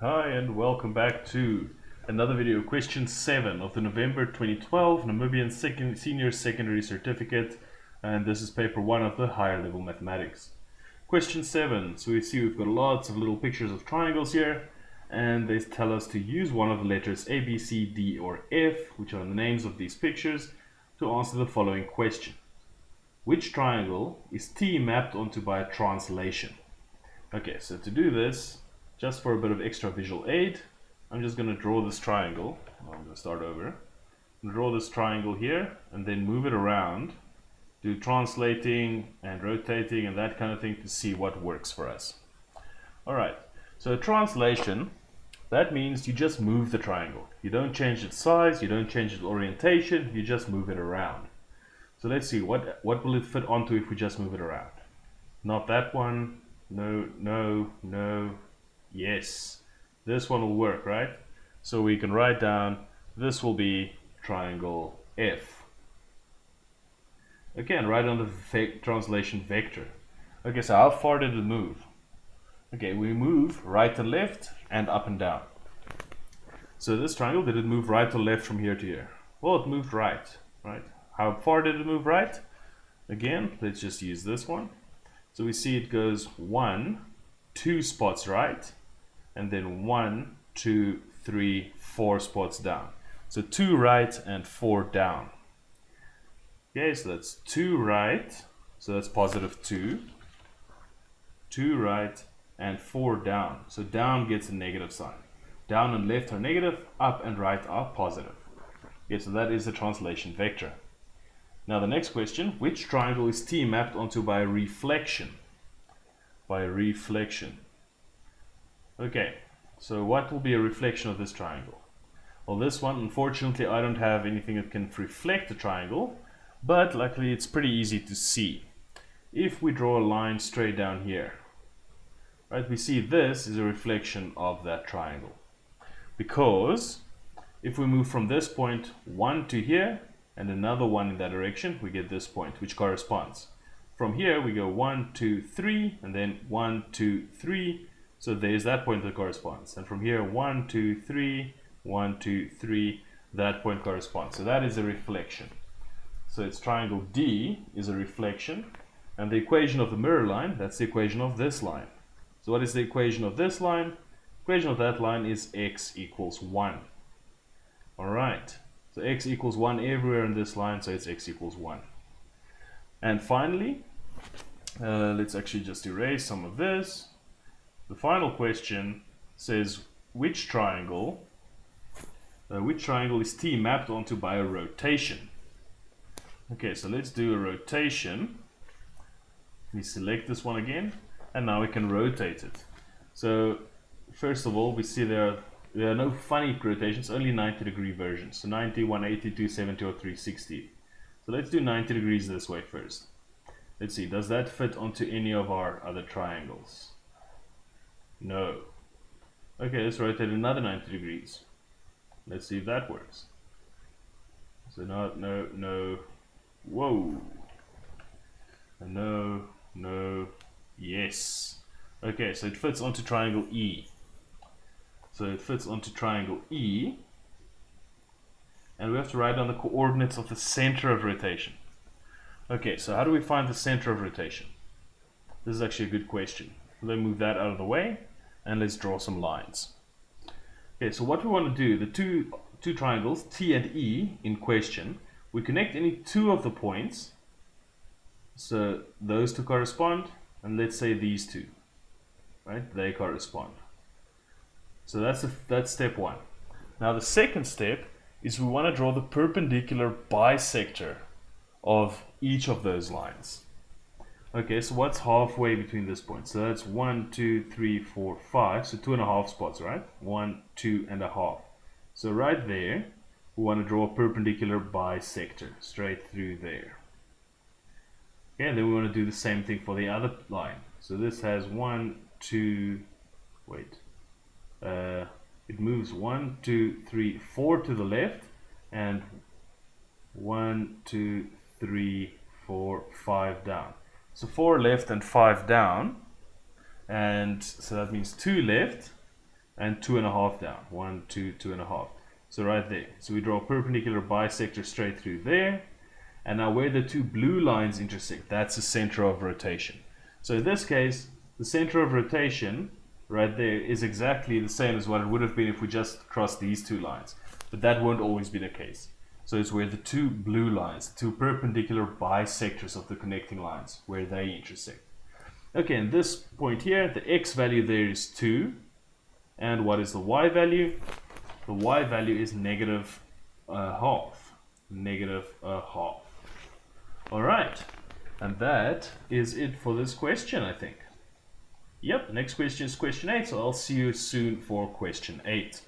Hi and welcome back to another video, question 7 of the November 2012 Namibian Senior Secondary Certificate, and this is paper 1 of the higher level mathematics. Question 7, so we see we've got lots of little pictures of triangles here, and they tell us to use one of the letters A, B, C, D or F, which are the names of these pictures, to answer the following question. Which triangle is T mapped onto by a translation? Okay, so to do this, just for a bit of extra visual aid, I'm just going to draw this triangle. I'm going to start over. I'm going to draw this triangle here and then move it around, do translating and rotating and that kind of thing to see what works for us. Alright, so a translation, that means you just move the triangle. You don't change its size, you don't change its orientation, you just move it around. So let's see, what will it fit onto if we just move it around? Not that one, no. Yes, this one will work, right? So we can write down, this will be triangle F. Again, write on the translation vector. Okay, so how far did it move? Okay, we move right and left and up and down. So this triangle, did it move right or left from here to here? Well, it moved right? How far did it move right? Again, let's just use this one. So we see it goes 1, 2 spots right, and then 1, 2, 3, 4 spots down. So 2 right and 4 down. Okay, so that's 2 right, so that's positive 2, 2 right and 4 down. So down gets a negative sign. Down and left are negative, up and right are positive. Okay, so that is the translation vector. Now the next question, which triangle is T mapped onto by reflection? By reflection. Okay, so what will be a reflection of this triangle? Well, this one, unfortunately, I don't have anything that can reflect the triangle, but luckily it's pretty easy to see. If we draw a line straight down here, right, we see this is a reflection of that triangle. Because if we move from this point 1 to here, and another 1 in that direction, we get this point, which corresponds. From here, we go 1, 2, 3, and then 1, 2, 3. So there's that point that corresponds. And from here, 1, 2, 3, 1, 2, 3, that point corresponds. So that is a reflection. So it's triangle D is a reflection. And the equation of the mirror line, that's the equation of this line. So what is the equation of this line? The equation of that line is x equals 1. All right. So x equals 1 everywhere in this line, so it's x equals 1. And finally, let's actually just erase some of this. The final question says, which triangle is T mapped onto by a rotation? Okay, so let's do a rotation. We select this one again, and now we can rotate it. So first of all, we see there are no funny rotations, only 90-degree versions. So 90, 180, 270 or 360. So let's do 90 degrees this way first. Let's see, does that fit onto any of our other triangles? No. Okay, let's rotate another 90 degrees. Let's see if that works. So no, whoa. No, yes. Okay, so it fits onto triangle E. So it fits onto triangle E, and we have to write down the coordinates of the center of rotation. Okay, so how do we find the center of rotation? This is actually a good question. Let me move that out of the way, and let's draw some lines. Okay, so what we want to do, the two triangles, T and E in question, we connect any 2 of the points, so those 2 correspond, and let's say these 2, right, they correspond. So that's step 1. Now the second step is we want to draw the perpendicular bisector of each of those lines. Okay, so what's halfway between this point? So that's 1, 2, 3, 4, 5. So 2.5 spots, right? 1, 2.5. So right there, we want to draw a perpendicular bisector straight through there. Okay, and then we want to do the same thing for the other line. So this has 1, 2, wait. It moves 1, 2, 3, 4 to the left, and 1, 2, 3, 4, 5 down. So 4 left and 5 down, and so that means 2 left and 2.5 down. 1, 2, 2.5. So right there. So we draw a perpendicular bisector straight through there. And now where the two blue lines intersect, that's the center of rotation. So in this case, the center of rotation right there is exactly the same as what it would have been if we just crossed these two lines. But that won't always be the case. So it's where the two blue lines, two perpendicular bisectors of the connecting lines, where they intersect. Okay, and this point here, the x value there is 2. And what is the y value? The y value is negative a half. Negative a half. Alright, and that is it for this question, I think. Yep, next question is question 8, so I'll see you soon for question 8.